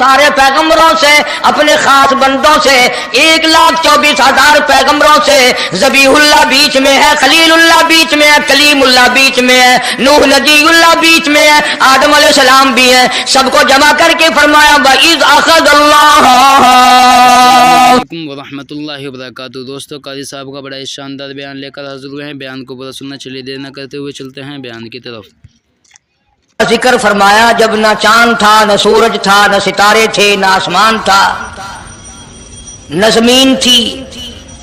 سارے پیغمبروں سے، اپنے خاص بندوں سے، 1,24,000 پیغمبروں سے، ذبیح اللہ بیچ میں ہے، خلیل اللہ بیچ میں ہے، کلیم اللہ بیچ میں ہے، نوح نجی اللہ بیچ میں ہے، آدم علیہ السلام بھی ہیں، سب کو جمع کر کے فرمایا وَإِذْ أَخَذَ اللَّهُ ورحمۃ اللہ وبرکاتہ۔ دوستو قاضی صاحب کا بڑا شاندار بیان لے کر حاضر ہوئے ہیں، بیان کو پورا سننا، چلیے دیر نہ کرتے ہوئے چلتے ہیں بیان کی طرف۔ ذکر فرمایا جب نہ چاند تھا، نہ سورج تھا، نہ ستارے تھے، نہ آسمان تھا، نہ زمین تھی،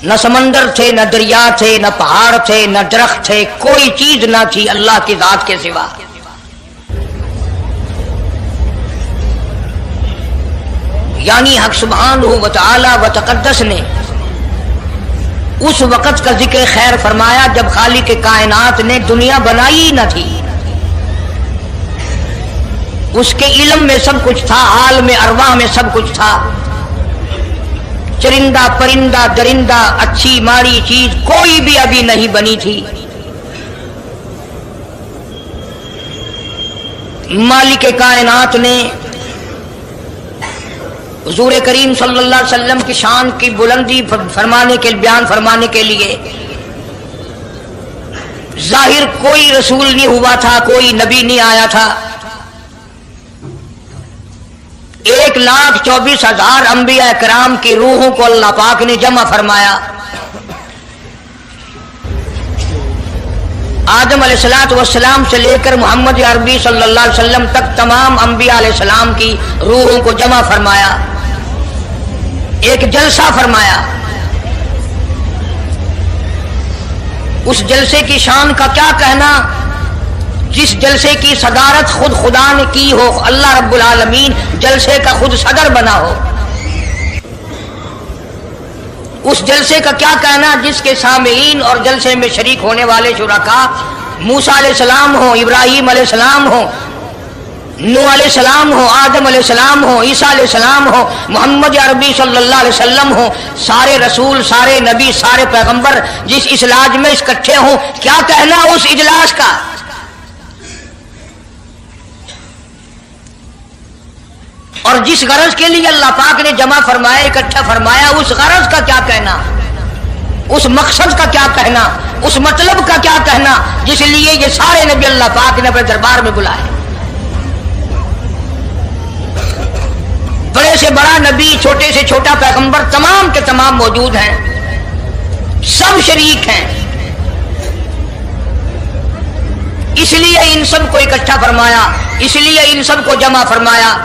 نہ سمندر تھے، نہ دریا تھے، نہ پہاڑ تھے، نہ درخت تھے، کوئی چیز نہ تھی اللہ کی ذات کے سوا۔ یعنی حق سبحانہ و تعالی و تقدس نے اس وقت کا ذکر خیر فرمایا جب خالق کائنات نے دنیا بنائی نہ تھی، اس کے علم میں سب کچھ تھا، عالم ارواح میں سب کچھ تھا، چرندہ پرندہ درندہ اچھی ماڑی چیز کوئی بھی ابھی نہیں بنی تھی۔ مالک کائنات نے حضور کریم صلی اللہ علیہ وسلم کی شان کی بلندی فرمانے کے بیان فرمانے کے لیے ظاہر کوئی رسول نہیں ہوا تھا، کوئی نبی نہیں آیا تھا، 1,24,000 انبیاء کرام کی روحوں کو اللہ پاک نے جمع فرمایا۔ آدم علیہ السلام سے لے کر محمد عربی صلی اللہ علیہ وسلم تک تمام انبیاء علیہ السلام کی روحوں کو جمع فرمایا، ایک جلسہ فرمایا۔ اس جلسے کی شان کا کیا کہنا، جس جلسے کی صدارت خود خدا نے کی ہو، اللہ رب العالمین جلسے کا خود صدر بنا ہو۔ اس جلسے کا کیا کہنا جس کے سامعین اور جلسے میں شریک ہونے والے شرکاء موسیٰ علیہ السلام ہو، ابراہیم علیہ السلام ہو، نوح علیہ السلام ہو، آدم علیہ السلام ہو، عیسیٰ علیہ السلام ہو، محمد عربی صلی اللہ علیہ وسلم ہو، سارے رسول، سارے نبی، سارے پیغمبر جس اجلاس میں اکٹھے ہوں، کیا کہنا اس اجلاس کا۔ اور جس غرض کے لیے اللہ پاک نے جمع فرمایا، اکٹھا فرمایا، اس غرض کا کیا کہنا، اس مقصد کا کیا کہنا، اس مطلب کا کیا کہنا جس لیے یہ سارے نبی اللہ پاک نے اپنے دربار میں بلائے۔ بڑے سے بڑا نبی، چھوٹے سے چھوٹا پیغمبر، تمام کے تمام موجود ہیں، سب شریک ہیں، اس لیے ان سب کو اکٹھا فرمایا، اس لیے ان سب کو جمع فرمایا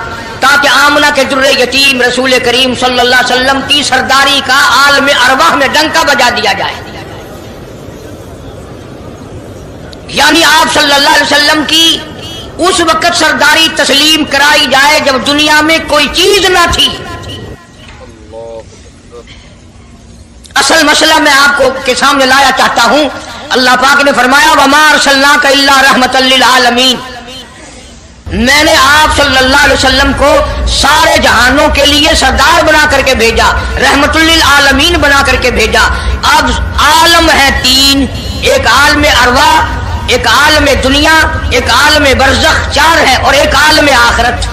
تاکہ آمنہ کے در یتیم رسول کریم صلی اللہ علیہ وسلم کی سرداری کا عالم ارواح میں ڈنکا بجا دیا جائے۔ یعنی آپ صلی اللہ علیہ وسلم کی اس وقت سرداری تسلیم کرائی جائے جب دنیا میں کوئی چیز نہ تھی۔ اصل مسئلہ میں آپ کو کے سامنے لایا چاہتا ہوں، اللہ پاک نے فرمایا وَمَا أَرْسَلْنَاكَ إِلَّا رَحْمَةً لِّلْعَالَمِينَ، میں نے آپ صلی اللہ علیہ وسلم کو سارے جہانوں کے لیے سردار بنا کر کے بھیجا، رحمت للعالمین بنا کر کے بھیجا۔ اب عالم ہے تین، ایک عالم ارواح، ایک عالم دنیا، ایک عالم برزخ، چار ہے، اور ایک عالم آخرت۔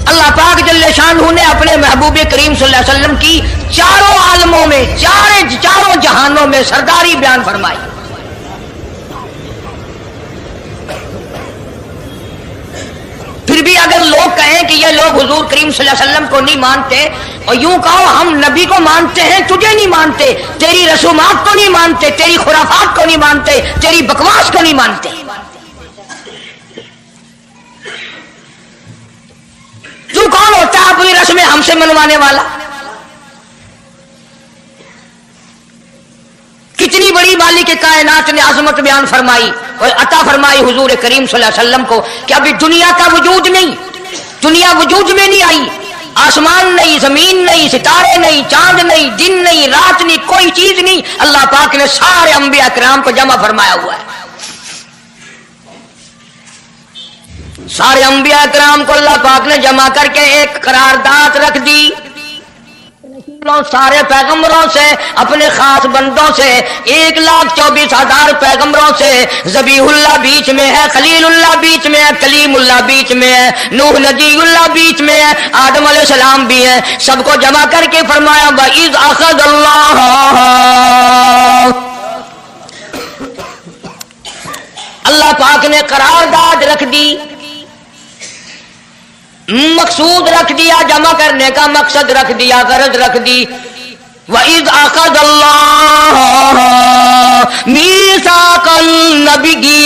اللہ پاک جل شانہ نے اپنے محبوب کریم صلی اللہ علیہ وسلم کی چاروں عالموں میں، چاروں جہانوں میں سرداری بیان فرمائی۔ پھر بھی اگر لوگ کہیں کہ یہ لوگ حضور کریم صلی اللہ علیہ وسلم کو نہیں مانتے، اور یوں کہو ہم نبی کو مانتے ہیں، تجھے نہیں مانتے، تیری رسومات کو نہیں مانتے، تیری خرافات کو نہیں مانتے، تیری بکواس کو نہیں مانتے، تو کون ہوتا ہے اپنی رسمیں ہم سے منوانے والا؟ کتنی بڑی مالک کائنات نے عظمت بیان فرمائی اور عطا فرمائی حضور کریم صلی اللہ علیہ وسلم کو کہ ابھی دنیا کا وجود نہیں، دنیا وجود میں نہیں آئی، آسمان نہیں، زمین نہیں، ستارے نہیں، چاند نہیں، دن نہیں، رات نہیں، کوئی چیز نہیں، اللہ پاک نے سارے انبیاء کرام کو جمع فرمایا ہوا ہے۔ سارے انبیاء کرام کو اللہ پاک نے جمع کر کے ایک قرارداد رکھ دی، سارے پیغمبروں سے اپنے خاص بندوں سے 1,24,000 پیغمبروں سے ذبیح اللہ بیچ میں ہے، خلیل اللہ بیچ میں ہے، کلیم اللہ بیچ میں ہے، نوح نجی اللہ بیچ میں ہے، آدم علیہ السلام بھی ہے، سب کو جمع کر کے فرمایا وَإِذْ أَخَذَ اللہ پاک نے قرارداد رکھ دی، مقصود رکھ دیا، جمع کرنے کا مقصد رکھ دیا، غرض رکھ دی وَإِذْ أَخَذَ اللَّهُ مِيثَاقَ النَّبِيِّينَ،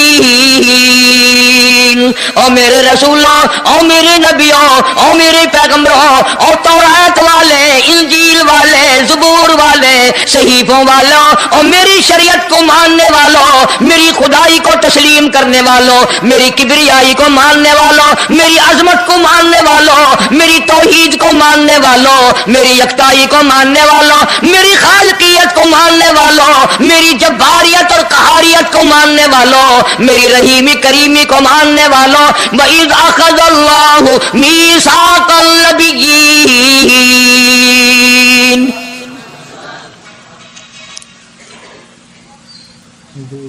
او میرے رسولوں، او میرے نبیوں، او میرے پیغمبروں، او تورات والے، انجیل والے، زبور والے، صحیفوں والوں، او میری شریعت کو ماننے والوں، میری خدائی کو تسلیم کرنے والوں، میری کبریائی کو ماننے والوں، میری عظمت کو ماننے والوں، میری توحید کو ماننے والوں، میری یکتائی کو ماننے والوں، میری خالقیت کو ماننے والوں، میری جباریت اور قہاریت کو ماننے والوں، میری رحیمی کریمی کو ماننے والوں، وَإِذْ أَخَذَ اللَّهُ مِيثَاقَ النَّبِيِّينَ،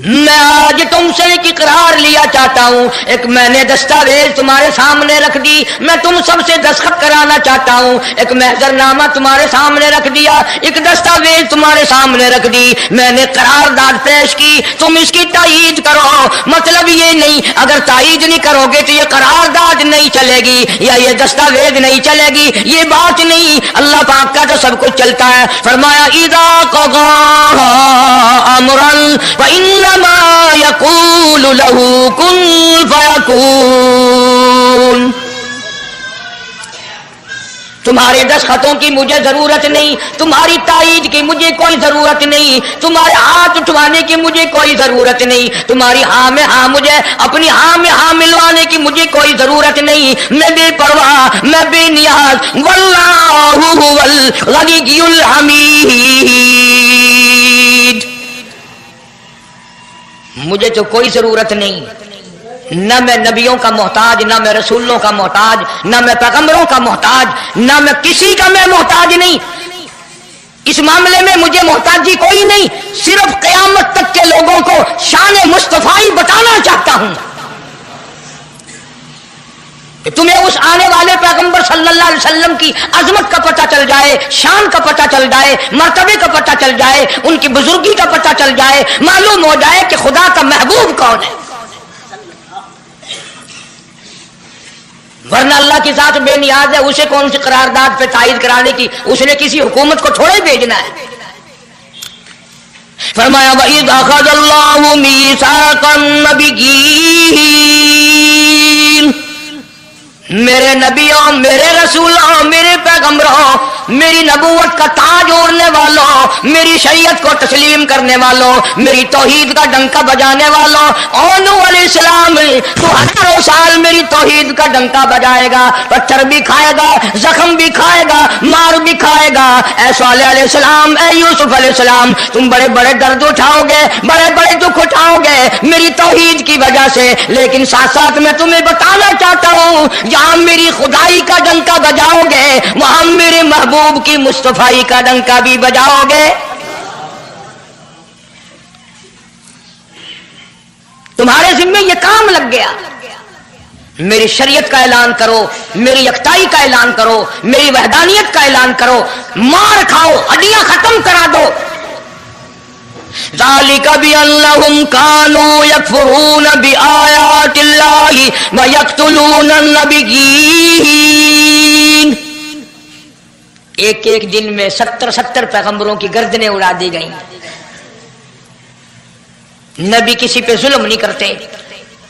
میں آج تم سے ایک اقرار لیا چاہتا ہوں، ایک میں نے دستاویز تمہارے سامنے رکھ دی، میں تم سب سے دستخط کرانا چاہتا ہوں، ایک محضر نامہ تمہارے سامنے رکھ دیا، ایک دستاویز تمہارے سامنے رکھ دی، میں نے قرارداد پیش کی، تم اس کی تائید کرو۔ مطلب یہ نہیں اگر تائید نہیں کرو گے تو یہ قرارداد نہیں چلے گی یا یہ دستاویز نہیں چلے گی، یہ بات نہیں، اللہ پاک کا تو سب کچھ چلتا ہے۔ فرمایا اذا قضى امرا فانما يقول له كن فيكون، تمہارے دستخطوں کی مجھے ضرورت نہیں، تمہاری تائید کی مجھے کوئی ضرورت نہیں، تمہارے ہاتھ اٹھوانے کی مجھے کوئی ضرورت نہیں، تمہاری ہاں میں ہاں مجھے اپنی ہاں میں ہاں ملوانے کی مجھے کوئی ضرورت نہیں، میں بے پرواہ، میں بے نیاز، واللہ هو الغنی الحمید، مجھے تو کوئی ضرورت نہیں، نہ میں نبیوں کا محتاج، نہ میں رسولوں کا محتاج، نہ میں پیغمبروں کا محتاج، نہ میں کسی کا میں محتاج نہیں، اس معاملے میں مجھے محتاجی کوئی نہیں، صرف قیامت تک کے لوگوں کو شان مصطفی بتانا چاہتا ہوں کہ تمہیں اس آنے والے پیغمبر صلی اللہ علیہ وسلم کی عظمت کا پتہ چل جائے، شان کا پتہ چل جائے، مرتبے کا پتہ چل جائے، ان کی بزرگی کا پتہ چل جائے، معلوم ہو جائے کہ خدا کا محبوب کون ہے۔ ورنہ اللہ کی ذات بے نیاز ہے، اسے کون سی قرارداد پہ تائید کرانے کی، اس نے کسی حکومت کو تھوڑے بھیجنا ہے۔ فرمایا وَإِذْ أَخَذَ اللَّهُ مِيثَاقَ النَّبِيِّينَ، میرے نبیوں، میرے رسولوں، میرے پیغمبروں، میری نبوت کا تاج اوڑھنے والوں، میری شریعت کو تسلیم کرنے والوں، میری توحید کا ڈنکا بجانے والوں، اور نوح علیہ السلام تو ہزاروں سال میری توحید کا ڈنکا بجائے گا، پتھر بھی کھائے گا، زخم بھی کھائے گا، مار بھی کھائے گا، اے صالح علیہ السلام، اے یوسف علیہ السلام، تم بڑے بڑے درد اٹھاؤ گے، بڑے بڑے دکھ اٹھاؤ گے میری توحید کی وجہ سے، لیکن ساتھ ساتھ میں تمہیں بتانا چاہتا ہوں جہاں میری خدائی کا ڈنکا بجاؤ گے وہاں میرے محبوب کی مصطفی کا ڈنکا بھی بجاؤ گے۔ تمہارے ذمہ یہ کام لگ گیا، میری شریعت کا اعلان کرو، میری یکتائی کا اعلان کرو، میری وحدانیت کا اعلان کرو، مار کھاؤ، ہڈیاں ختم کرا دو۔ ذالک بأنہم کانوا یکفرون بآیات اللہ ویقتلون النبیین، ایک ایک دن میں 70 پیغمبروں کی گردنیں اڑا دی گئیں۔ نبی کسی پہ ظلم نہیں کرتے،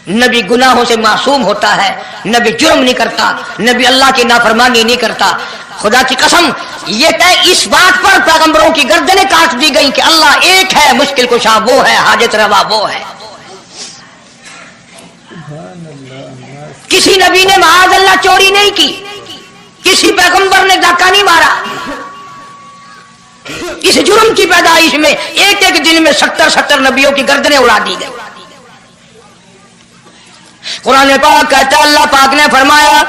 نبی گناہوں سے معصوم ہوتا ہے، نبی جرم نہیں کرتا، نبی اللہ کی نافرمانی نہیں کرتا۔ خدا کی قسم یہ طے اس بات پر پیغمبروں کی گردنیں کاٹ دی گئیں کہ اللہ ایک ہے، مشکل کشا وہ ہے، حاجت روا وہ ہے۔ کسی نبی نے معاذ اللہ چوری نہیں کی، کسی پیغمبر نے ڈاکہ نہیں مارا، اس جرم کی پیدائش میں ایک ایک دن میں 70 نبیوں کی گردنیں اڑا دی گئی۔ قرآن پاک کہتا ہے، اللہ پاک نے فرمایا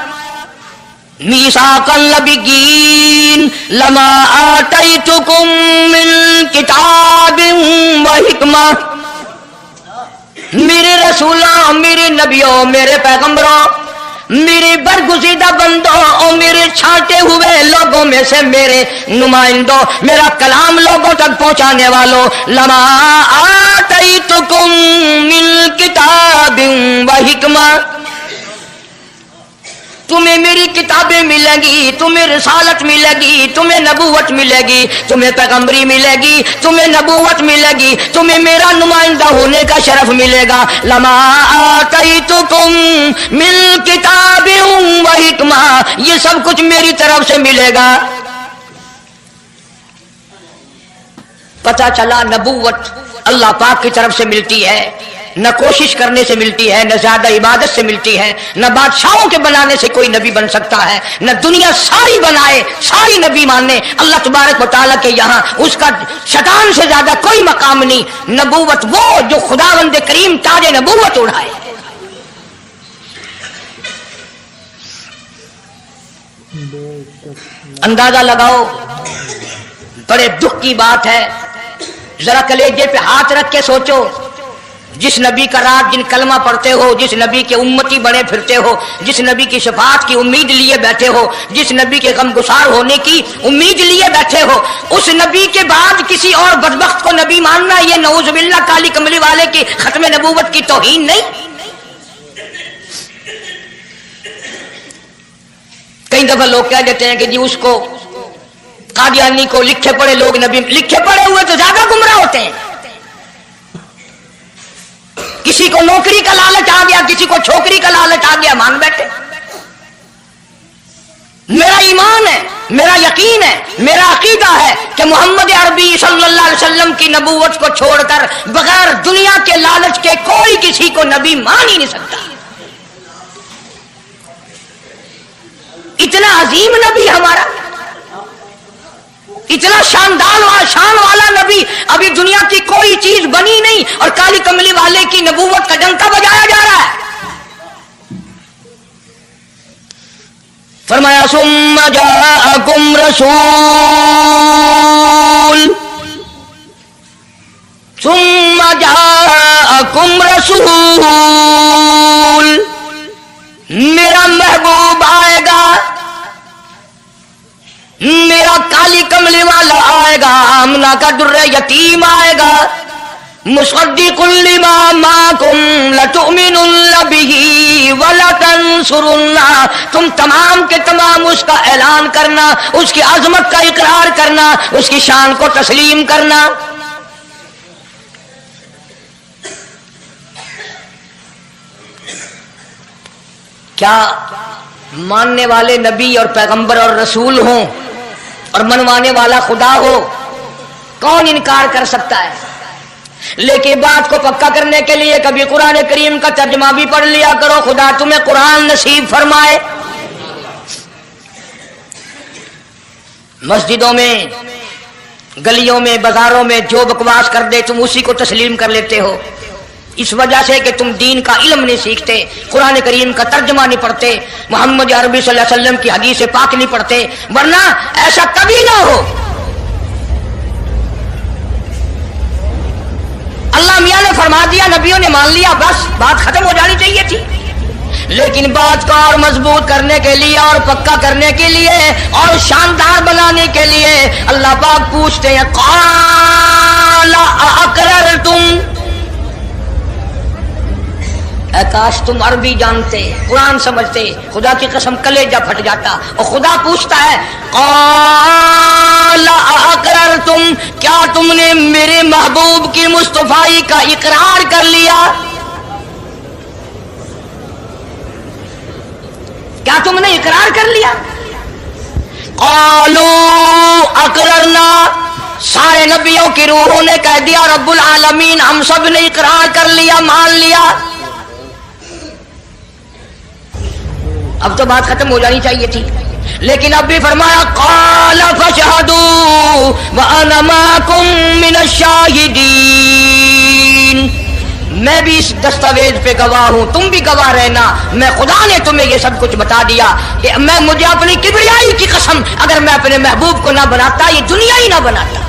میثاقا نبیین لما آتیتکم من کتاب و حکمہ، میرے رسولوں، میرے نبیوں، میرے پیغمبروں، میرے برگزیدہ بندوں اور میرے چھانٹے ہوئے لوگوں میں سے میرے نمائندوں، میرا کلام لوگوں تک پہنچانے والوں، لما آتیتکم من کتاب و حکمہ، تمہیں میری کتابیں ملیں گی، تمہیں رسالت ملے گی، تمہیں نبوت ملے گی، تمہیں پیغمبری ملے گی، تمہیں نبوت ملے گی، تمہیں میرا نمائندہ ہونے کا شرف ملے گا. لما آتیتکم من کتاب و حکمہ، یہ سب کچھ میری طرف سے ملے گا. پتہ چلا نبوت اللہ پاک کی طرف سے ملتی ہے، نہ کوشش کرنے سے ملتی ہے، نہ زیادہ عبادت سے ملتی ہے، نہ بادشاہوں کے بنانے سے کوئی نبی بن سکتا ہے، نہ دنیا ساری بنائے ساری نبی مانے اللہ تبارک و تعالیٰ کے یہاں اس کا شیطان سے زیادہ کوئی مقام نہیں. نبوت وہ جو خداوند کریم تاج نبوت اڑائے. اندازہ لگاؤ، بڑے دکھ کی بات ہے، ذرا کلیجے پہ ہاتھ رکھ کے سوچو، جس نبی کا رات جن کلمہ پڑھتے ہو، جس نبی کے امتی بنے پھرتے ہو، جس نبی کی شفاعت کی امید لیے بیٹھے ہو، جس نبی کے غم گسار ہونے کی امید لیے بیٹھے ہو، اس نبی کے بعد کسی اور بدبخت کو نبی ماننا یہ نعوذ باللہ کالی کملی والے کی ختم نبوت کی توہین نہیں؟ کئی دفعہ لوگ کہہ دیتے ہیں کہ جی اس کو قادیانی کو لکھے پڑھے لوگ نبی، لکھے پڑھے ہوئے تو زیادہ گمراہ ہوتے ہیں. کسی کو نوکری کا لالچ آ گیا، کسی کو چھوکری کا لالچ آ گیا، مان بیٹھے. میرا ایمان ہے، میرا یقین ہے، میرا عقیدہ ہے کہ محمد عربی صلی اللہ علیہ وسلم کی نبوت کو چھوڑ کر بغیر دنیا کے لالچ کے کوئی کسی کو نبی مان ہی نہیں سکتا. اتنا عظیم نبی ہمارا، اتنا شاندار شان والا نبی، ابھی دنیا کی کوئی چیز بنی نہیں اور کالی کملی والے کی نبوت کا ڈنکا بجایا جا رہا ہے. فرمایا ثم جاءکم رسول، ثم جاءکم رسول، میرا محبوب آئے گا، میرا کالی کملی والا آئے گا، آمنہ کا در یتیم آئے گا. مصدق لما معکم لتؤمنن بہ ولتنصرنہ، تم تمام کے تمام اس کا اعلان کرنا، اس کی عظمت کا اقرار کرنا، اس کی شان کو تسلیم کرنا. کیا ماننے والے نبی اور پیغمبر اور رسول ہوں اور منوانے والا خدا ہو؟ کون انکار کر سکتا ہے؟ لیکن بات کو پکا کرنے کے لیے کبھی قرآن کریم کا ترجمہ بھی پڑھ لیا کرو. خدا تمہیں قرآن نصیب فرمائے. مسجدوں میں، گلیوں میں، بازاروں میں جو بکواس کر دے تم اسی کو تسلیم کر لیتے ہو، اس وجہ سے کہ تم دین کا علم نہیں سیکھتے، قرآن کریم کا ترجمہ نہیں پڑھتے، محمد عربی صلی اللہ علیہ وسلم کی حدیث پاک نہیں پڑھتے. ورنہ ایسا کبھی نہ ہو. اللہ میاں نے فرما دیا، نبیوں نے مان لیا، بس بات ختم ہو جانی چاہیے تھی. لیکن بات کو اور مضبوط کرنے کے لیے اور پکا کرنے کے لیے اور شاندار بنانے کے لیے اللہ پاک پوچھتے ہیں قال اقررتم، اے کاش تم عربی جانتے، قرآن سمجھتے، خدا کی قسم کلیجہ پھٹ جاتا. اور خدا پوچھتا ہے قال اقررتم، کیا تم نے میرے محبوب کی مصطفائی کا اقرار کر لیا؟ کیا تم نے اقرار کر لیا؟ قالوا اقررنا، سارے نبیوں کی روحوں نے کہہ دیا رب العالمین ہم سب نے اقرار کر لیا، مان لیا. اب تو بات ختم ہو جانی چاہیے تھی، لیکن اب بھی فرمایا قال فاشهدوا وانا معكم من الشاهدين، میں بھی اس دستاویز پہ گواہ ہوں، تم بھی گواہ رہنا، میں خدا نے تمہیں یہ سب کچھ بتا دیا کہ مجھے اپنی کبریائی کی قسم، اگر میں اپنے محبوب کو نہ بناتا یہ دنیا ہی نہ بناتا،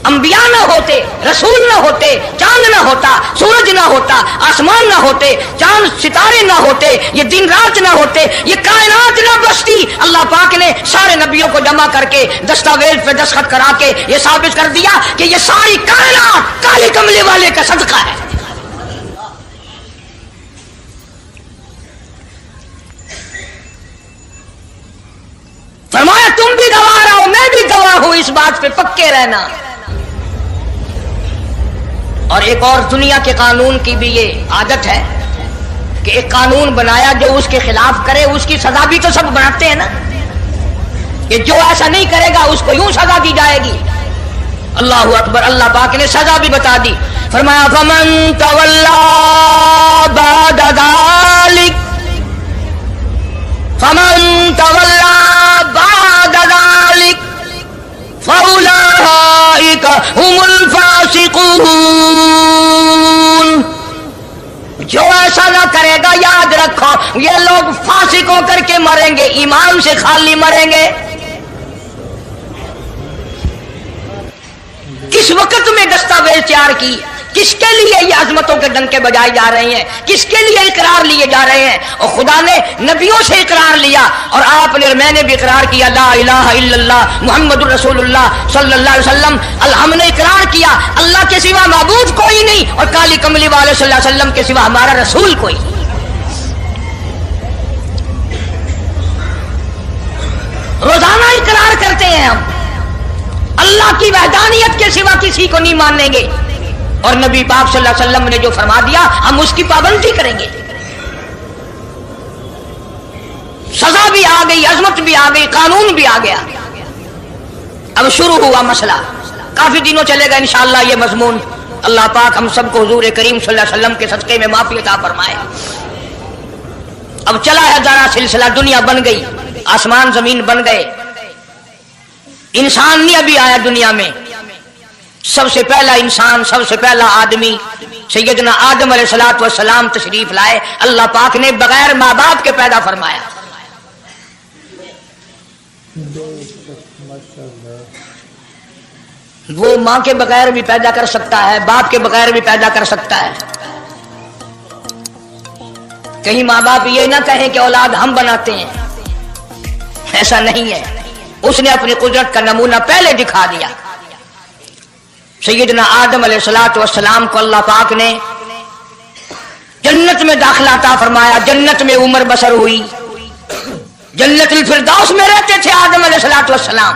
انبیاء نہ ہوتے، رسول نہ ہوتے، چاند نہ ہوتا، سورج نہ ہوتا، آسمان نہ ہوتے، چاند ستارے نہ ہوتے، یہ دن رات نہ ہوتے، یہ کائنات نہ بستی۔ اللہ پاک نے سارے نبیوں کو جمع کر کے دستاویز پہ دستخط کرا کے یہ ثابت کر دیا کہ یہ ساری کائنات کالے کملے والے کا صدقہ ہے۔ فرمایا تم بھی گواہ رہو، میں بھی گواہ ہوں، اس بات پہ پکے رہنا۔ اور ایک اور دنیا کے قانون کی بھی یہ عادت ہے کہ ایک قانون بنایا جو اس کے خلاف کرے اس کی سزا بھی تو سب بناتے ہیں نا، کہ جو ایسا نہیں کرے گا اس کو یوں سزا دی جائے گی۔ اللہ اکبر، اللہ پاک نے سزا بھی بتا دی، فرمایا فمن تولا بعد ذلک، فمن تولا بعد ذلک فاولئک هم الفاسقون۔ جو ایسا نہ کرے گا یاد رکھو یہ لوگ فاسق ہو کر کے مریں گے، ایمان سے خالی مریں گے۔ کس وقت میں دستاویز تیار کی، کس کے لیے یہ عظمتوں کے ڈنکے بجائے جا رہے ہیں، کس کے لیے اقرار لیے جا رہے ہیں؟ اور خدا نے نبیوں سے اقرار لیا اور آپ نے، میں نے بھی اقرار کیا، لا الہ الا اللہ محمد الرسول اللہ صلی اللہ علیہ وسلم۔ ہم نے اقرار کیا اللہ کے سوا معبود کوئی نہیں اور کالی کملی والے صلی اللہ علیہ وسلم کے سوا ہمارا رسول کوئی۔ روزانہ اقرار کرتے ہیں ہم اللہ کی وحدانیت کے سوا کسی کو نہیں مانیں گے، اور نبی پاک صلی اللہ علیہ وسلم نے جو فرما دیا ہم اس کی پابندی کریں گے۔ سزا بھی آ گئی، عظمت بھی آ گئی، قانون بھی آ گیا۔ اب شروع ہوا مسئلہ، کافی دنوں چلے گا انشاءاللہ یہ مضمون۔ اللہ پاک ہم سب کو حضور کریم صلی اللہ علیہ وسلم کے صدقے میں معافی عطا فرمائے۔ اب چلا ہے ذرا سلسلہ، دنیا بن گئی، آسمان زمین بن گئے، انسان نہیں ابھی آیا دنیا میں۔ سب سے پہلا انسان، سب سے پہلا آدمی سیدنا آدم علیہ الصلوۃ والسلام تشریف لائے۔ اللہ پاک نے بغیر ماں باپ کے پیدا فرمایا۔ وہ ماں کے بغیر بھی پیدا کر سکتا ہے، باپ کے بغیر بھی پیدا کر سکتا ہے۔ کہیں ماں باپ یہ نہ کہیں کہ اولاد ہم بناتے ہیں، ایسا نہیں ہے۔ اس نے اپنی قدرت کا نمونہ پہلے دکھا دیا۔ سیدنا آدم علیہ الصلوۃ والسلام کو اللہ پاک نے جنت میں داخلہ عطا فرمایا، جنت میں عمر بسر ہوئی، جنت الفردوس میں رہتے تھے آدم علیہ الصلوۃ والسلام۔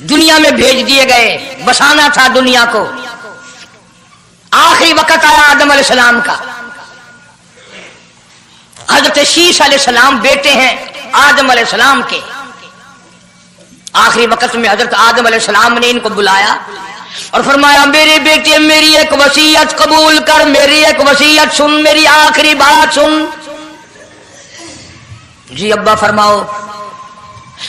دنیا میں بھیج دیے گئے، بسانا تھا دنیا کو۔ آخری وقت آیا آدم علیہ السلام کا۔ حضرت شیش علیہ السلام بیٹے ہیں آدم علیہ السلام کے۔ آخری وقت میں حضرت آدم علیہ السلام نے ان کو بلایا اور فرمایا میرے بیٹے میری ایک وصیت قبول کر، میری ایک وصیت سن، میری آخری بات سن۔ جی ابا فرماؤ۔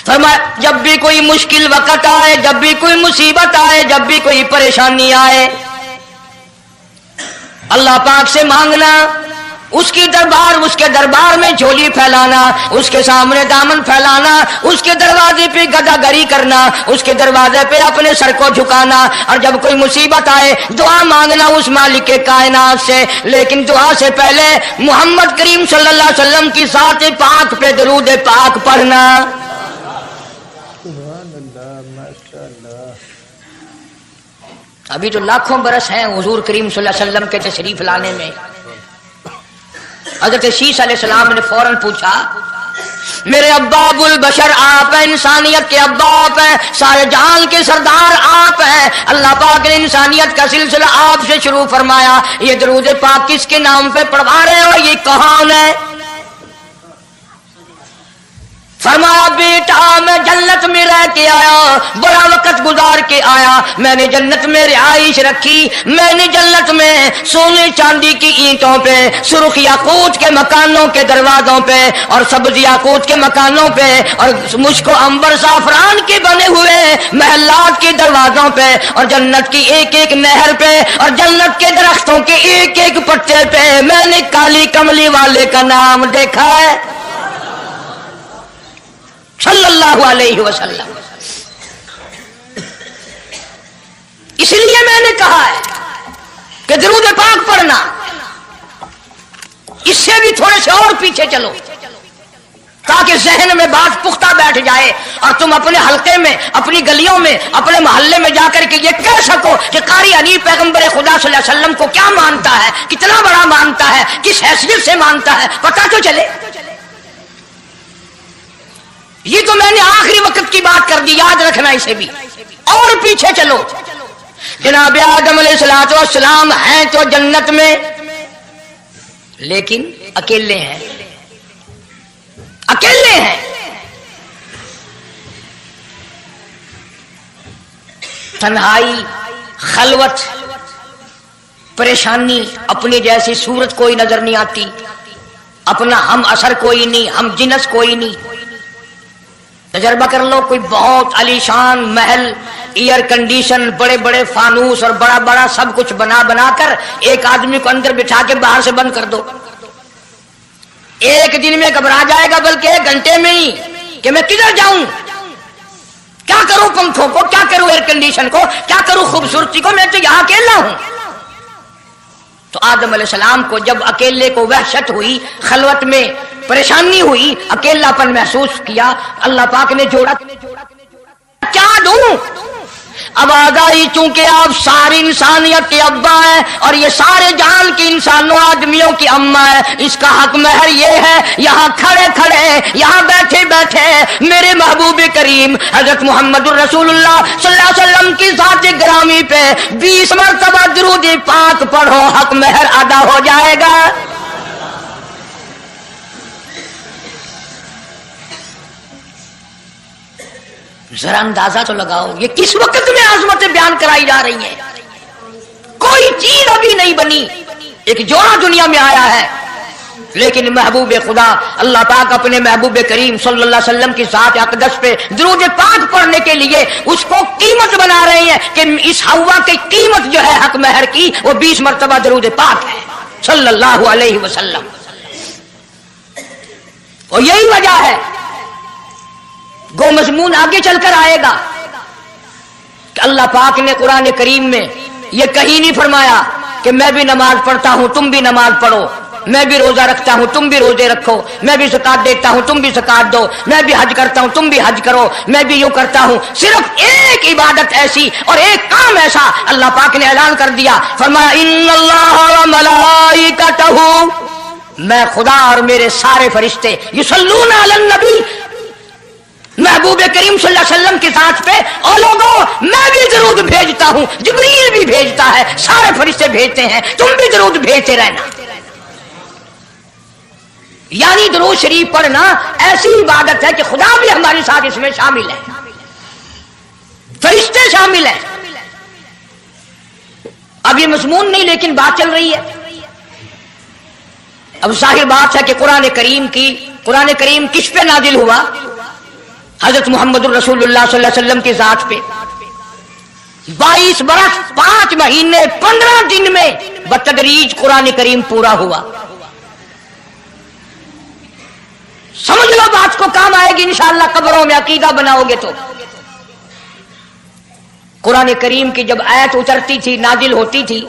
فرمایا جب بھی کوئی مشکل وقت آئے، جب بھی کوئی مصیبت آئے، جب بھی کوئی پریشانی آئے، اللہ پاک سے مانگنا، اس کے دربار میں جھولی پھیلانا، اس کے سامنے دامن پھیلانا، اس کے دروازے پہ گدا گری کرنا، اس کے دروازے پہ اپنے سر کو جھکانا، اور جب کوئی مصیبت آئے دعا مانگنا اس مالک کے کائنات سے، لیکن دعا سے پہلے محمد کریم صلی اللہ علیہ وسلم کی ذات پاک پہ درود پاک پڑھنا۔ ابھی تو لاکھوں برس ہیں حضور کریم صلی اللہ علیہ وسلم کے تشریف لانے میں۔ حضرت شیش علیہ السلام نے فوراً پوچھا میرے ابا ابو البشر آپ ہیں، انسانیت کے ابا آپ ہیں، سارے جہان کے سردار آپ ہیں۔ اللہ پاک نے انسانیت کا سلسلہ آپ سے شروع فرمایا۔ یہ درود پاک کس کے نام پہ پڑھوا رہے ہو، یہ کون ہے؟ فرمایا بیٹا میں جنت میں رہ کے آیا، بڑا وقت گزار کے آیا، میں نے جنت میں رہائش رکھی، میں نے جنت میں سونے چاندی کی اینٹوں پہ، سرخ یاقوت کے مکانوں کے دروازوں پہ اور سبز یاقوت کے مکانوں پہ اور مشک و عنبر زعفران کے بنے ہوئے محلات کے دروازوں پہ اور جنت کی ایک ایک نہر پہ اور جنت کے درختوں کے ایک ایک پتے پہ میں نے کالی کملی والے کا نام دیکھا ہے صلی اللہ علیہ وسلم۔ اس لیے میں نے کہا ہے کہ درود پاک پڑھنا، اس سے بھی تھوڑے سے اور پیچھے چلو تاکہ ذہن میں بات پختہ بیٹھ جائے اور تم اپنے حلقے میں، اپنی گلیوں میں، اپنے محلے میں جا کر کے یہ کہہ سکو کہ قاری حنیف پیغمبر خدا صلی اللہ علیہ وسلم کو کیا مانتا ہے، کتنا بڑا مانتا ہے، کس حیثیت سے مانتا ہے، پتہ تو چلے۔ یہ تو میں نے آخری وقت کی بات کر دی، یاد رکھنا اسے بھی۔ اور پیچھے چلو، جناب آدم علیہ الصلوۃ والسلام ہیں تو جنت میں، لیکن اکیلے ہیں، اکیلے ہیں۔ تنہائی، خلوت، پریشانی، اپنی جیسی صورت کوئی نظر نہیں آتی، اپنا ہم اثر کوئی نہیں، ہم جنس کوئی نہیں۔ تجربہ کر لو، کوئی بہت عالی شان محل، ایئر کنڈیشن، بڑے بڑے فانوس اور بڑا بڑا سب کچھ بنا بنا کر ایک آدمی کو اندر بٹھا کے باہر سے بند کر دو، ایک دن میں گھبرا جائے گا، بلکہ ایک گھنٹے میں ہی، کہ میں کدھر جاؤں، کیا کروں پنکھوں کو، کیا کروں ایئر کنڈیشن کو، کیا کروں خوبصورتی کو، میں تو یہاں اکیلا ہوں۔ تو آدم علیہ السلام کو جب اکیلے کو وحشت ہوئی، خلوت میں پریشانی ہوئی، اکیلا پن محسوس کیا، اللہ پاک نے جوڑا، کیا دوں؟ آواز آئی چونکہ آپ ساری انسانیت کے ابا ہیں اور یہ سارے جہان کے انسانوں آدمیوں کی اماں ہے، اس کا حق مہر یہ ہے، یہاں کھڑے کھڑے، یہاں بیٹھے بیٹھے میرے محبوب کریم حضرت محمد الرسول اللہ صلی اللہ علیہ وسلم کی ذات گرامی پہ 20 مرتبہ درود پاک پڑھو، حق مہر ادا ہو جائے گا۔ ذرا اندازہ تو لگاؤ یہ کس وقت میں عظمتیں بیان کرائی جا رہی ہیں، کوئی چیز ابھی نہیں بنی، ایک جوڑا دنیا میں آیا ہے، لیکن محبوب خدا اللہ پاک اپنے محبوب کریم صلی اللہ علیہ وسلم کی ذات اقدس پہ درود پاک پڑھنے کے لیے اس کو قیمت بنا رہے ہیں کہ اس ہوا کی قیمت جو ہے حق مہر کی وہ 20 مرتبہ درود پاک ہے صلی اللہ علیہ وسلم۔ اور یہی وجہ ہے، گو مضمون آگے چل کر آئے گا کہ اللہ پاک نے قرآن کریم میں یہ کہیں نہیں فرمایا کہ میں بھی نماز پڑھتا ہوں تم بھی نماز پڑھو، میں بھی روزہ رکھتا ہوں تم بھی روزے رکھو، میں بھی زکات دیتا ہوں تم بھی زکات دو، میں بھی حج کرتا ہوں تم بھی حج کرو، میں بھی یوں کرتا ہوں۔ صرف ایک عبادت ایسی اور ایک کام ایسا اللہ پاک نے اعلان کر دیا، فرمایا ان اللہ وملائکتہ، میں خدا اور میرے سارے فرشتے یصلون علی النبی، محبوب کریم صلی اللہ علیہ وسلم کی ذات پہ، اور لوگوں میں بھی درود بھیجتا ہوں، جبریل بھی بھیجتا ہے، سارے فرشتے بھیجتے ہیں، تم بھی درود بھیجتے رہنا۔ یعنی درود شریف پڑھنا ایسی عبادت ہے کہ خدا بھی ہمارے ساتھ اس میں شامل ہے، فرشتے شامل ہیں۔ اب یہ مضمون نہیں لیکن بات چل رہی ہے۔ اب ظاہر بات ہے کہ قرآن کریم کس پہ نازل ہوا؟ حضرت محمد الرسول اللہ صلی اللہ علیہ وسلم کی ذات پہ 22 برس 5 مہینے 15 دن میں بتدریج قرآن کریم پورا ہوا۔ سمجھ لو بات کو، کام آئے گی انشاءاللہ قبروں میں عقیدہ بناؤ گے تو۔ قرآن کریم کی جب آیت اترتی تھی، نازل ہوتی تھی،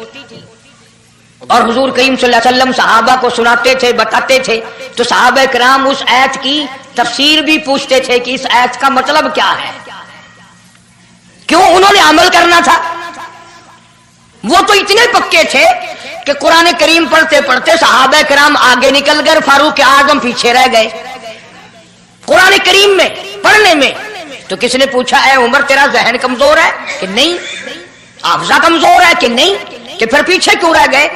اور حضور کریم صلی اللہ علیہ وسلم صحابہ کو سناتے تھے، بتاتے تھے، تو صحابہ کرام اس آیت کی تفسیر بھی پوچھتے تھے کہ اس آیت کا مطلب کیا ہے، کیوں انہوں نے عمل کرنا تھا۔ وہ تو اتنے پکے تھے کہ قرآن کریم پڑھتے پڑھتے صحابہ کرام آگے نکل گئے، فاروق اعظم پیچھے رہ گئے قرآن کریم میں پڑھنے میں۔ تو کس نے پوچھا اے عمر تیرا ذہن کمزور ہے کہ نہیں، حافظہ کمزور ہے کہ نہیں، کہ پھر پیچھے کیوں رہ گئے؟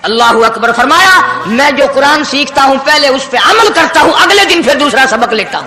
اللہ اکبر، فرمایا میں جو قرآن سیکھتا ہوں پہلے اس پہ عمل کرتا ہوں، اگلے دن پھر دوسرا سبق لیتا ہوں۔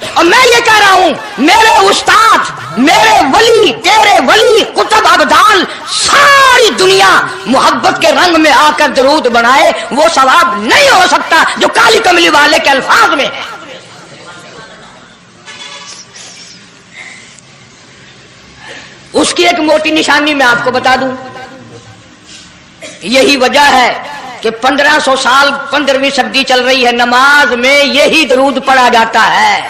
اور میں یہ کہہ رہا ہوں میرے استاد میرے ولی تیرے ولی کتب ابدال ساری دنیا محبت کے رنگ میں آ کر درود بنائے وہ ثواب نہیں ہو سکتا جو کالی کملی والے کے الفاظ میں ہے. اس کی ایک موٹی نشانی میں آپ کو بتا دوں. یہی وجہ ہے کہ 1500 سال 15ویں صدی چل رہی ہے نماز میں یہی درود پڑھا جاتا ہے.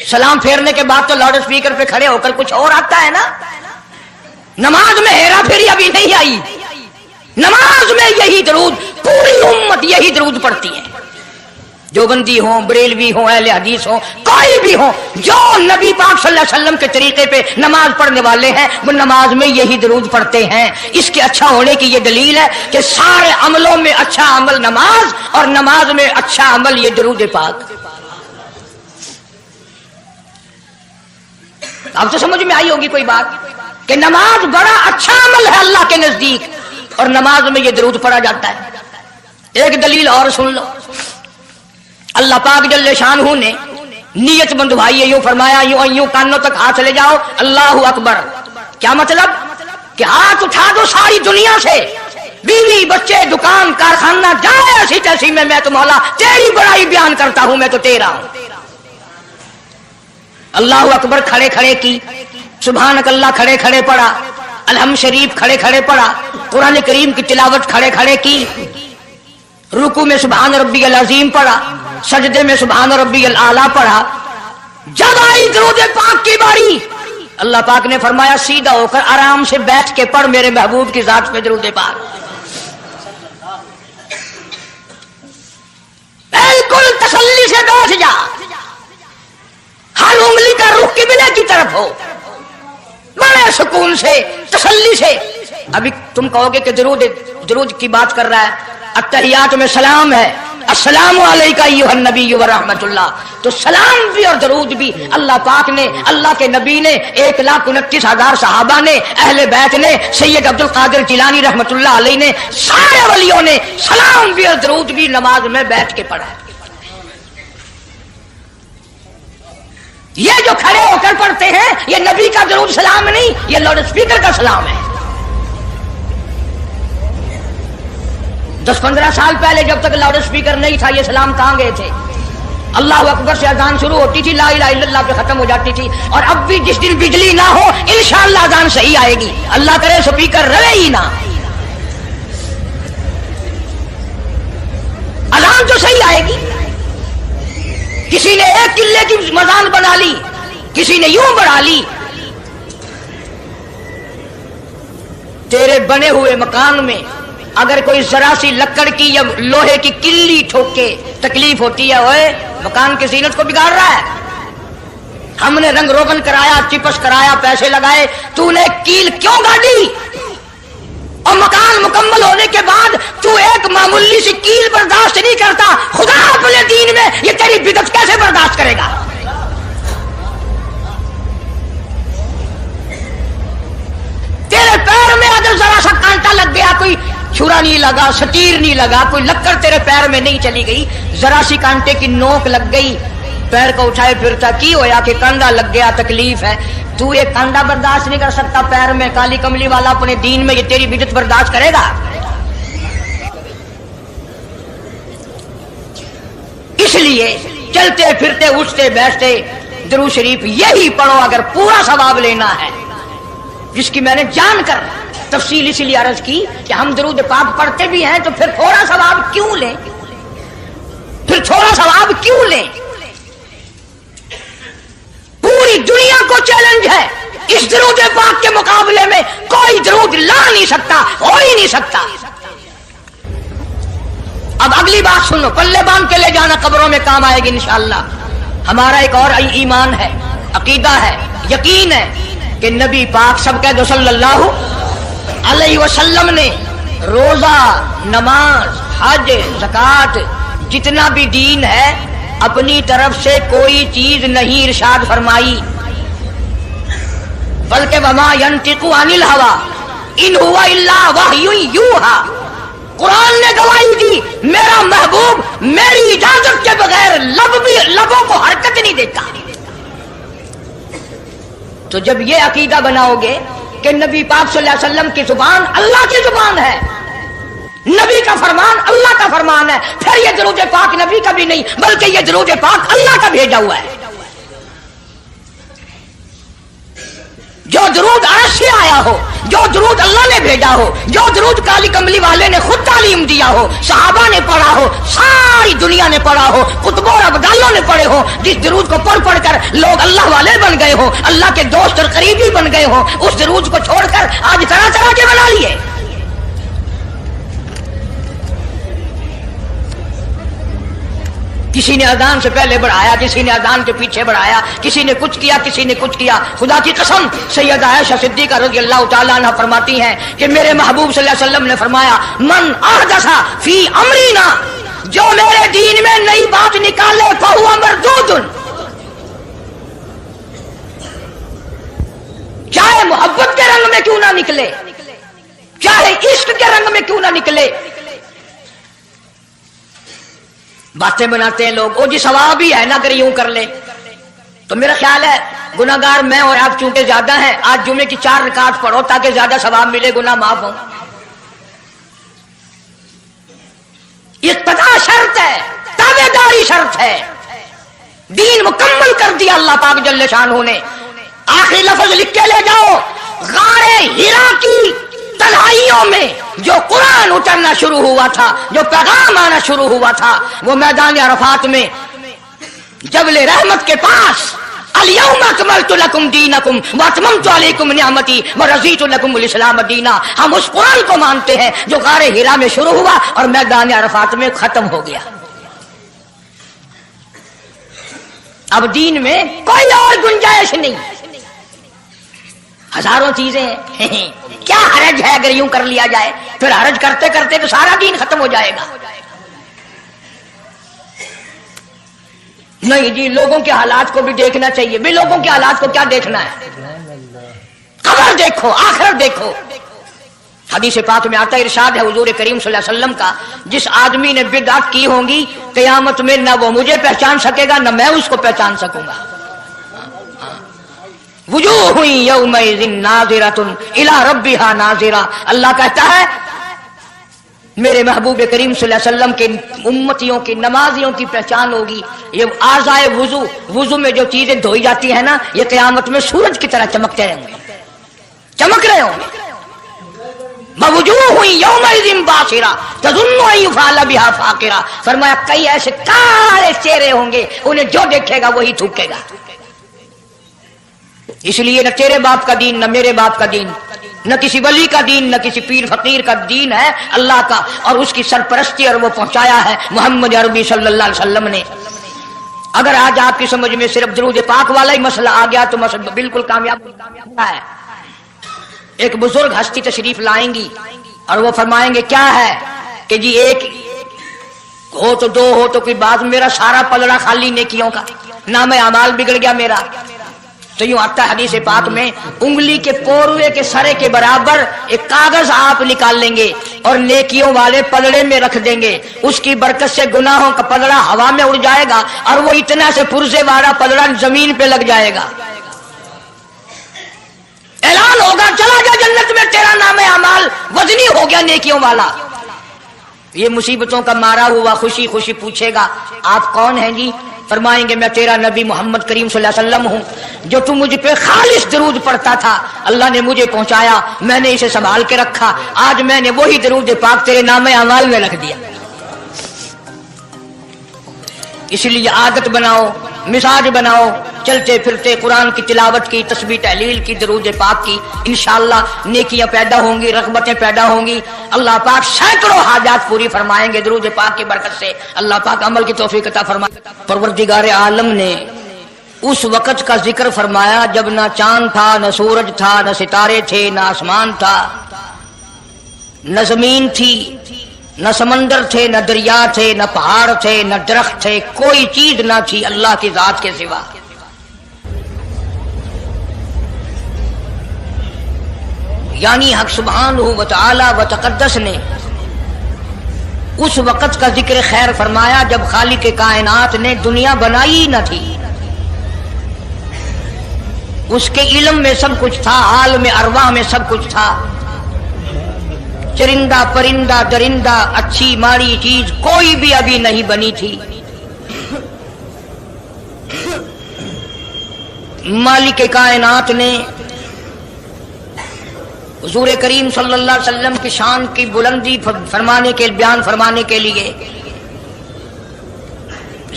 سلام پھیرنے کے بعد تو لاؤڈ اسپیکر پہ کھڑے ہو کر کچھ اور آتا ہے نا. نماز میں ہیرا پھیری ابھی نہیں آئی. نماز میں یہی درود پوری امت یہی درود پڑھتی ہے. جو بندی ہوں بریلوی ہوں اہل حدیث ہوں کوئی بھی ہوں جو نبی پاک صلی اللہ علیہ وسلم کے طریقے پہ نماز پڑھنے والے ہیں وہ نماز میں یہی درود پڑھتے ہیں. اس کے اچھا ہونے کی یہ دلیل ہے کہ سارے عملوں میں اچھا عمل نماز اور نماز میں اچھا عمل یہ درود پاک. اب تو سمجھ میں آئی ہوگی کوئی بات کہ نماز بڑا اچھا عمل ہے اللہ کے نزدیک اور نماز میں یہ درود پڑھا جاتا ہے. ایک دلیل اور سن لو. اللہ پاک جل شانہ نے نیت بندھوائی ہے یوں فرمایا یوں کانوں تک ہاتھ لے جاؤ اللہ اکبر. کیا مطلب کہ ہاتھ اٹھا دو ساری دنیا سے بیوی بچے دکان کارخانہ جائے ایسی تیسی میں تو مولا تیری بڑائی بیان کرتا ہوں میں تو تیرا ہوں. اللہ اکبر کھڑے کھڑے کی سبحانک اللہ کھڑے کھڑے پڑھا الحمد شریف کھڑے کھڑے پڑھا قرآن کریم کی تلاوت کھڑے کھڑے کی رکوع میں سبحان ربی العظیم پڑھا سجدے میں سبحان ربی الاعلیٰ پڑھا. جب آئی درود پاک کی باری اللہ پاک نے فرمایا سیدھا ہو کر آرام سے بیٹھ کے پڑھ میرے محبوب کی ذات پہ درود پاک. بالکل تسلی سے بیٹھ جا ہر انگلی کا رخ قبلے کی طرف ہو بڑے سکون سے تسلی سے. ابھی تم کہو گے کہ درود کی بات کر رہا ہے. التحیات میں سلام ہے السلام علیکہ ایھا النبی ورحمۃ اللہ. تو سلام بھی اور درود بھی اللہ پاک نے اللہ کے نبی نے 1,29,000 صحابہ نے اہل بیت نے سید عبد القادر جیلانی رحمۃ اللہ علیہ نے سارے ولیوں نے سلام بھی اور درود بھی نماز میں بیٹھ کے پڑھا. یہ جو کھڑے ہو کر پڑھتے ہیں یہ نبی کا درود سلام نہیں یہ لاؤڈ اسپیکر کا سلام ہے. 10-15 سال پہلے جب تک لاؤڈ اسپیکر نہیں تھا یہ سلام کہاں گئے تھے. اللہ اکبر سے اذان شروع ہوتی تھی لا الہ الا اللہ پہ ختم ہو جاتی تھی. اور اب بھی جس دن بجلی نہ ہو انشاءاللہ اذان صحیح آئے گی. اللہ کرے اسپیکر رہے ہی نہ اذان تو صحیح آئے گی. کسی نے ایک قلعے کی مزان بنا لی کسی نے یوں بڑھا لی. تیرے بنے ہوئے مکان میں اگر کوئی ذرا سی لکڑ کی یا لوہے کی کلی ٹھوک کے تکلیف ہوتی ہے اوئے مکان کی زینت کو بگاڑ رہا ہے. ہم نے رنگ روغن کرایا چپس کرایا پیسے لگائے تو نے کیل کیوں گاڑی اور مکان مکمل ہونے کے بعد تو ایک معمولی سی کیل برداشت نہیں کرتا. خدا اپنے دین میں یہ تیری بدعت کیسے برداشت کرے گا. تیرے پیر میں اگر ذرا سا کانٹا لگ گیا کوئی چھرا نہیں لگا سٹیر نہیں لگا کوئی لکڑ تیرے پیر میں نہیں چلی گئی ذرا سی کانٹے کی نوک لگ گئی پیر کو اٹھائے پھرتا کی ہویا کہ کاندھا لگ گیا تکلیف ہے. تو یہ کاندھا برداشت نہیں کر سکتا پیر میں کالی کملی والا اپنے دین میں یہ تیری بدعت برداشت کرے گا. اس لیے چلتے پھرتے اٹھتے بیٹھتے درود شریف یہی پڑھو اگر پورا ثواب لینا ہے. جس کی میں نے جان کر تفصیل اسی لیے عرض کی کہ ہم درود پاک پڑھتے بھی ہیں تو پھر تھوڑا ثواب کیوں لیں پھر تھوڑا ثواب کیوں لیں. پوری دنیا کو چیلنج ہے اس درود پاک کے مقابلے میں کوئی درود لا نہیں سکتا ہو ہی نہیں سکتا. اب اگلی بات سنو پلے باندھ کے لے جانا قبروں میں کام آئے گی انشاءاللہ. ہمارا ایک اور ایمان ہے عقیدہ ہے یقین ہے کہ نبی پاک سب کہہ دو صلی اللہ علیہ وسلم نے روزہ نماز حج زکات جتنا بھی دین ہے اپنی طرف سے کوئی چیز نہیں ارشاد فرمائی بلکہ وما ينطق عن الهوى ان هو الا وحی یوحى. قرآن نے گواہی دی میرا محبوب میری اجازت کے بغیر لبوں کو حرکت نہیں دیتا. تو جب یہ عقیدہ بناؤ گے کہ نبی پاک صلی اللہ علیہ وسلم کی زبان اللہ کی زبان ہے، نبی کا فرمان اللہ کا فرمان ہے، پھر یہ درود پاک نبی کا بھی نہیں بلکہ یہ درود پاک اللہ کا بھیجا ہوا ہے. جو درود عرش سے آیا ہو، جو درود اللہ نے بھیجا ہو، جو درود کالی کملی والے نے خود تعلیم دیا ہو، صحابہ نے پڑھا ہو، ساری دنیا نے پڑھا ہو، کتبوں اور ابدالوں نے پڑھے ہو، جس درود کو پڑھ پڑھ کر لوگ اللہ والے بن گئے ہو، اللہ کے دوست اور قریبی بن گئے ہو، اس درود کو چھوڑ کر آج طرح طرح کے بنا لیے. کسی نے اذان سے پہلے بڑھایا، کسی نے اذان کے پیچھے بڑھایا، کسی نے کچھ کیا، کسی نے کچھ کیا. خدا کی قسم سیدہ عائشہ صدیقہ رضی اللہ تعالیٰ عنہ فرماتی ہیں کہ میرے محبوب صلی اللہ علیہ وسلم نے فرمایا من احدث فی امرنا، جو میرے دین میں نئی بات نکالے فہو مردود، چاہے محبت کے رنگ میں کیوں نہ نکلے، چاہے عشق کے رنگ میں کیوں نہ نکلے. باتیں بناتے ہیں لوگ، او جی ثواب ہی ہے نا اگر یوں کر لے. تو میرا خیال ہے گناہگار میں اور آپ چونکہ زیادہ ہیں، آج جمعے کی 4 رکعت پڑھو تاکہ زیادہ ثواب ملے، گناہ معاف ہوں. اقتداء شرط ہے، تابعداری شرط ہے. دین مکمل کر دیا اللہ پاک جل شانہ نے. آخری لفظ لکھ کے لے جاؤ، غار حرا کی تنہائیوں میں جو قرآن اترنا شروع ہوا تھا، جو پیغام آنا شروع ہوا تھا، وہ میدان عرفات میں جبل رحمت کے پاس الیوم اکملت لکم دینکم واتممت علیکم نعمتی ورضیت لکم الاسلام دینا. ہم اس قرآن کو مانتے ہیں جو غار حرا میں شروع ہوا اور میدان عرفات میں ختم ہو گیا. اب دین میں کوئی اور گنجائش نہیں، ہزاروں چیزیں ہیں. کیا حرج ہے اگر یوں کر لیا جائے؟ پھر حرج کرتے کرتے تو سارا دین ختم ہو جائے گا. نہیں جی، لوگوں کے حالات کو بھی دیکھنا چاہیے. بھی لوگوں کے حالات کو کیا دیکھنا ہے؟ قبر دیکھو، آخرت دیکھو. حدیث پاک میں آتا ہے، ارشاد ہے حضور کریم صلی اللہ علیہ وسلم کا، جس آدمی نے بدعت کی ہوں گی قیامت میں نہ وہ مجھے پہچان سکے گا نہ میں اس کو پہچان سکوں گا. وجوہ یومئذ ناظرۃ الی ربھا ناظرہ. اللہ کہتا ہے میرے محبوب کریم صلی اللہ علیہ وسلم کے امتیوں کی نمازیوں کی پہچان ہوگی. یہ اعضائے وضو میں جو چیزیں دھوئی جاتی ہیں نا، یہ قیامت میں سورج کی طرح چمکتے رہیں گے، چمک رہے ہوں گے. وجوہ یومئذ باسرہ تظن ان یفعل بها فاقرہ. فرمایا کئی ایسے کالے چہرے ہوں گے، انہیں جو دیکھے گا وہی تھوکے گا. اس لیے نہ تیرے باپ کا دین، نہ میرے باپ کا دین، نہ کسی ولی کا دین، نہ کسی پیر فقیر کا دین ہے، اللہ کا، اور اس کی سرپرستی اور وہ پہنچایا ہے محمد عربی صلی اللہ علیہ وسلم نے. اگر آج آپ کی سمجھ میں صرف درود پاک والا ہی مسئلہ آ گیا تو مسئلہ بالکل کامیاب ہے. ایک بزرگ ہستی تشریف لائیں گی اور وہ فرمائیں گے کیا ہے کہ جی ایک ہو تو دو ہو تو کوئی بات، میرا سارا پلڑا خالی نیکیوں کا، نام اعمال بگڑ گیا میرا. تو یوں آتا ہے حدیث پاک میں، انگلی کے پوروے کے سرے کے برابر ایک کاغذ آپ نکال لیں گے اور نیکیوں والے پلڑے میں رکھ دیں گے. اس کی برکت سے گناہوں کا پلڑا ہوا میں اڑ جائے گا اور وہ اتنا سے پرزے والا پلڑا زمین پہ لگ جائے گا. اعلان ہوگا چلا جا جنت میں، تیرا نام اعمال وزنی ہو گیا نیکیوں والا. یہ مصیبتوں کا مارا ہوا خوشی خوشی پوچھے گا آپ کون ہیں جی؟ فرمائیں گے میں تیرا نبی محمد کریم صلی اللہ علیہ وسلم ہوں، جو تم مجھ پہ خالص درود پڑھتا تھا، اللہ نے مجھے پہنچایا، میں نے اسے سنبھال کے رکھا، آج میں نے وہی درود پاک تیرے نام اعمال میں رکھ دیا. اس لیے عادت بناؤ، مزاج بناؤ، چلتے پھرتے قرآن کی تلاوت کی، تسبیح تحلیل کی، درود پاک کی، انشاءاللہ نیکیاں پیدا ہوں گی، رغبتیں پیدا ہوں گی. اللہ پاک سینکڑوں حاجات پوری فرمائیں گے درود پاک کی برکت سے. اللہ پاک عمل کی توفیق عطا فرمائے. پروردگار عالم نے اس وقت کا ذکر فرمایا جب نہ چاند تھا، نہ سورج تھا، نہ ستارے تھے، نہ آسمان تھا، نہ زمین تھی، نہ سمندر تھے، نہ دریا تھے، نہ پہاڑ تھے، نہ درخت تھے، کوئی چیز نہ تھی اللہ کی ذات کے سوا. یعنی حق سبحانہ و تعالی و تقدس نے اس وقت کا ذکر خیر فرمایا جب خالق کائنات نے دنیا بنائی نہ تھی. اس کے علم میں سب کچھ تھا، عالم ارواح میں سب کچھ تھا. چرندہ پرندہ درندہ اچھی ماڑی چیز کوئی بھی ابھی نہیں بنی تھی. مالک کائنات نے حضور کریم صلی اللہ علیہ وسلم کی شان کی بلندی فرمانے کے بیان فرمانے کے لیے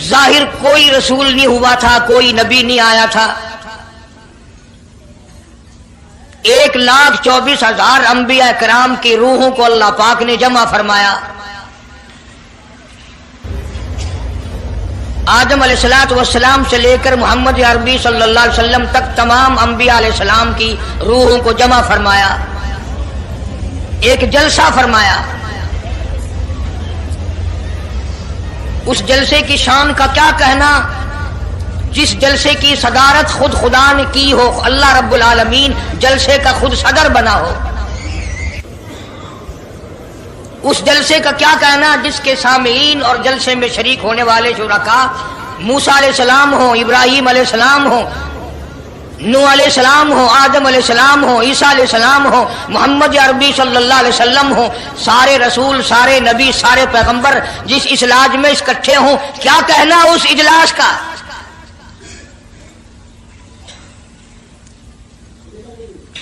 ظاہر کوئی رسول نہیں ہوا تھا، کوئی نبی نہیں آیا تھا. 1,24,000 انبیاء کرام کی روحوں کو اللہ پاک نے جمع فرمایا. آدم علیہ السلام سے لے کر محمد عربی صلی اللہ علیہ وسلم تک تمام انبیاء علیہ السلام کی روحوں کو جمع فرمایا، ایک جلسہ فرمایا. اس جلسے کی شان کا کیا کہنا، جس جلسے کی صدارت خود خدا نے کی ہو، اللہ رب العالمین جلسے کا خود صدر بنا ہو. اس جلسے کا کیا کہنا جس کے سامعین اور جلسے میں شریک ہونے والے شرکاء موسیٰ علیہ السلام ہوں، ابراہیم علیہ السلام ہوں، نوح علیہ السلام ہوں، آدم علیہ السلام ہوں، عیسیٰ علیہ السلام ہوں، محمد عربی صلی اللہ علیہ وسلم ہوں. سارے رسول، سارے نبی، سارے پیغمبر جس اجلاس میں اکٹھے ہوں، کیا کہنا اس اجلاس کا.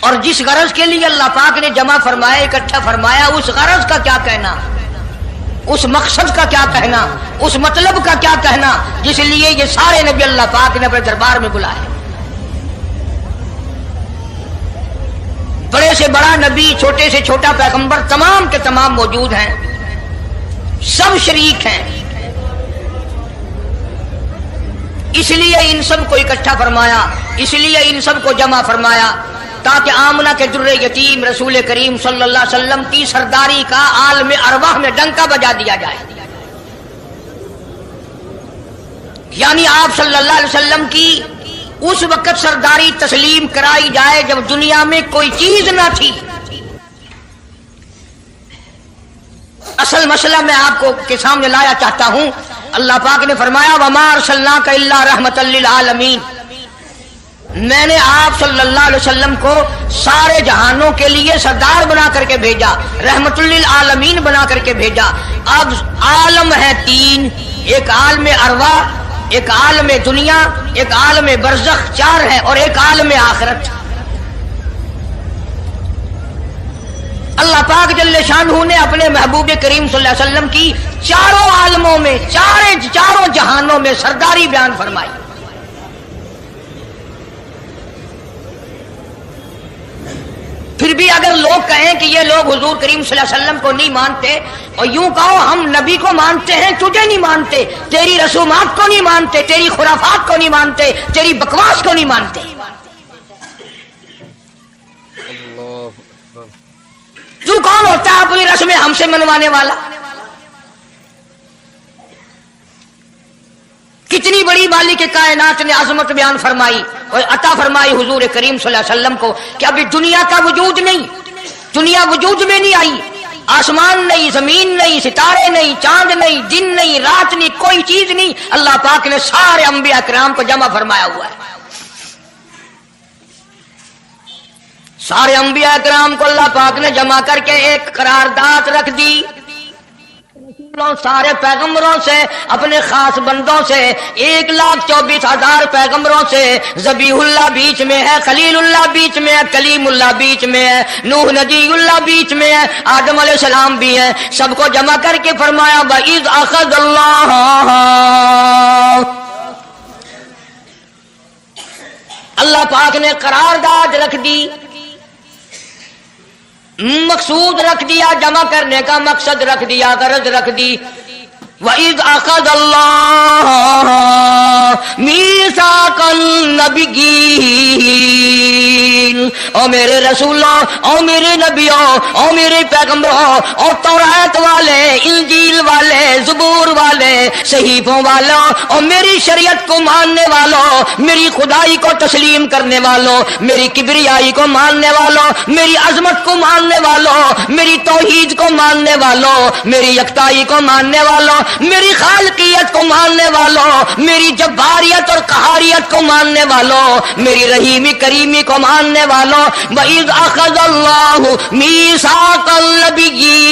اور جس غرض کے لیے اللہ پاک نے جمع فرمایا، اکٹھا فرمایا، اس غرض کا کیا کہنا، اس مقصد کا کیا کہنا، اس مطلب کا کیا کہنا جس لیے یہ سارے نبی اللہ پاک نے اپنے دربار میں بلائے. بڑے سے بڑا نبی، چھوٹے سے چھوٹا پیغمبر، تمام کے تمام موجود ہیں، سب شریک ہیں. اس لیے ان سب کو اکٹھا فرمایا، اس لیے ان سب کو جمع فرمایا تاکہ آمنہ کے در یتیم رسول کریم صلی اللہ علیہ وسلم کی سرداری کا عالم ارواح میں ڈنکا بجا دیا جائے. یعنی آپ صلی اللہ علیہ وسلم کی اس وقت سرداری تسلیم کرائی جائے جب دنیا میں کوئی چیز نہ تھی. اصل مسئلہ میں آپ کو کے سامنے لایا چاہتا ہوں. اللہ پاک نے فرمایا وَمَا أَرْسَلْنَاكَ إِلَّا رَحْمَةً لِّلْعَالَمِينَ، میں نے آپ صلی اللہ علیہ وسلم کو سارے جہانوں کے لیے سردار بنا کر کے بھیجا، رحمت للعالمین بنا کر کے بھیجا. اب عالم ہے تین، ایک عالم ارواح، ایک عالم دنیا، ایک عالم برزخ، 4 ہے، اور ایک عالم آخرت. اللہ پاک جل شانہ نے اپنے محبوب کریم صلی اللہ علیہ وسلم کی چاروں عالموں میں، چاروں جہانوں میں سرداری بیان فرمائی. پھر بھی اگر لوگ کہیں کہ یہ لوگ حضور کریم صلی اللہ علیہ وسلم کو نہیں مانتے، اور یوں کہو ہم نبی کو مانتے ہیں، تجھے نہیں مانتے، تیری رسومات کو نہیں مانتے، تیری خرافات کو نہیں مانتے، تیری بکواس کو نہیں مانتے. تو کون ہوتا ہے اپنی رسمیں ہم سے منوانے والا؟ کتنی بڑی مالک کائنات نے عظمت بیان فرمائی اور عطا فرمائی حضور کریم صلی اللہ علیہ وسلم کو کہ ابھی دنیا کا وجود نہیں، دنیا وجود میں نہیں آئی، آسمان نہیں، زمین نہیں، ستارے نہیں، چاند نہیں، دن نہیں، رات نہیں، کوئی چیز نہیں. اللہ پاک نے سارے انبیاء کرام کو جمع فرمایا ہوا ہے. سارے انبیاء کرام کو اللہ پاک نے جمع کر کے ایک قرارداد رکھ دی. سارے پیغمبروں سے، اپنے خاص بندوں سے، 1,24,000 پیغمبروں سے، ذبیح اللہ بیچ میں ہے، خلیل اللہ بیچ میں ہے، کلیم اللہ بیچ میں ہے، نوح نجی اللہ بیچ میں ہے، آدم علیہ السلام بھی ہے. سب کو جمع کر کے فرمایا وَإِذْ أَخَذَ اللَّهُ، اللہ پاک نے قرارداد رکھ دی، مقصود رکھ دیا، جمع کرنے کا مقصد رکھ دیا، غرض رکھ دی. وَإِذْ أَخَذَ اللَّهُ مِيثَاقَ النَّبِيِّينَ، او میرے رسولوں، او میرے نبیوں، او میرے پیغمبروں، اور تورات والے، انجیل والے، زبور والے، صحیفوں والوں، اور میری شریعت کو ماننے والوں، میری خدائی کو تسلیم کرنے والوں، میری کبریائی کو ماننے والوں، میری عظمت کو ماننے والوں، میری توحید کو ماننے والوں، میری یکتائی کو ماننے والوں، میری خالقیت کو ماننے والوں، میری جباریت اور قہاریت کو ماننے والوں، میری رحیمی کریمی کو ماننے والوں، وَإِذْ أَخَذَ اللَّهُ مِيثَاقَ النَّبِيِّينَ،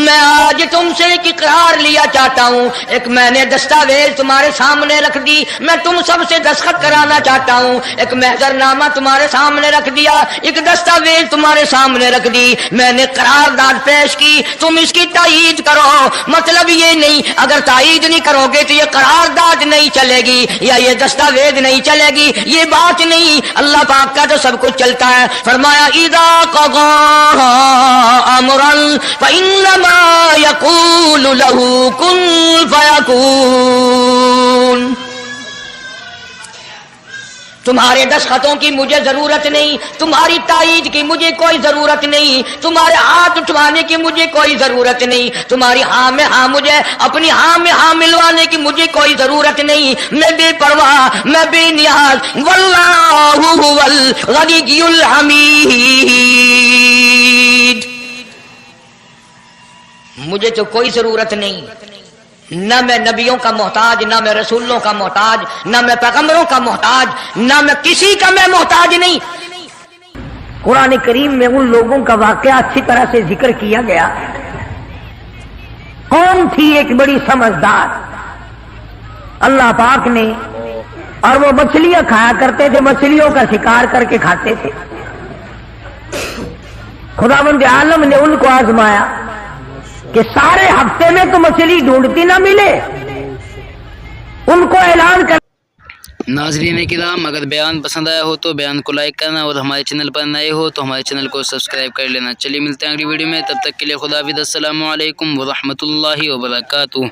میں آج تم سے ایک اقرار لیا چاہتا ہوں، ایک میں نے دستاویز تمہارے سامنے رکھ دی، میں تم سب سے دستخط کرانا چاہتا ہوں، ایک محضر نامہ تمہارے سامنے رکھ دیا، ایک دستاویز تمہارے سامنے رکھ دی، میں نے قرارداد پیش کی، تم اس کی تائید کرو۔ مطلب یہ نہیں اگر تائید نہیں کرو گے تو یہ قرارداد نہیں چلے گی یا یہ دستاویز نہیں چلے گی، یہ بات نہیں، اللہ پاک کا تو سب کچھ چلتا ہے۔ فرمایا اذا قضى امرا فإنما يقول له كن فيكون۔ تمہارے دستخطوں کی مجھے ضرورت نہیں، تمہاری تائید کی مجھے کوئی ضرورت نہیں، تمہارے ہاتھ اٹھوانے کی مجھے کوئی ضرورت نہیں، تمہاری ہاں میں ہاں مجھے اپنی ہاں میں ہاں ملوانے کی مجھے کوئی ضرورت نہیں، میں بے پرواہ، میں بے نیاز، واللہ هو الغنی الحمید، مجھے تو کوئی ضرورت نہیں، نہ میں نبیوں کا محتاج، نہ میں رسولوں کا محتاج، نہ میں پیغمبروں کا محتاج، نہ میں کسی کا میں محتاج نہیں۔ قرآن کریم میں ان لوگوں کا واقعہ اچھی طرح سے ذکر کیا گیا۔ قوم تھی ایک بڑی سمجھدار، اللہ پاک نے، اور وہ مچھلیاں کھایا کرتے تھے، مچھلیوں کا شکار کر کے کھاتے تھے۔ خداوند عالم نے ان کو آزمایا کہ سارے ہفتے میں تو مچھلی ڈھونڈتی نہ ملے، ان کو اعلان کر۔ ناظرین کرام، اگر بیان پسند آیا ہو تو بیان کو لائک کرنا، اور ہمارے چینل پر نئے ہو تو ہمارے چینل کو سبسکرائب کر لینا۔ چلیے ملتے ہیں اگلی ویڈیو میں، تب تک کے لیے خدا حافظ، السلام علیکم ورحمۃ اللہ وبرکاتہ۔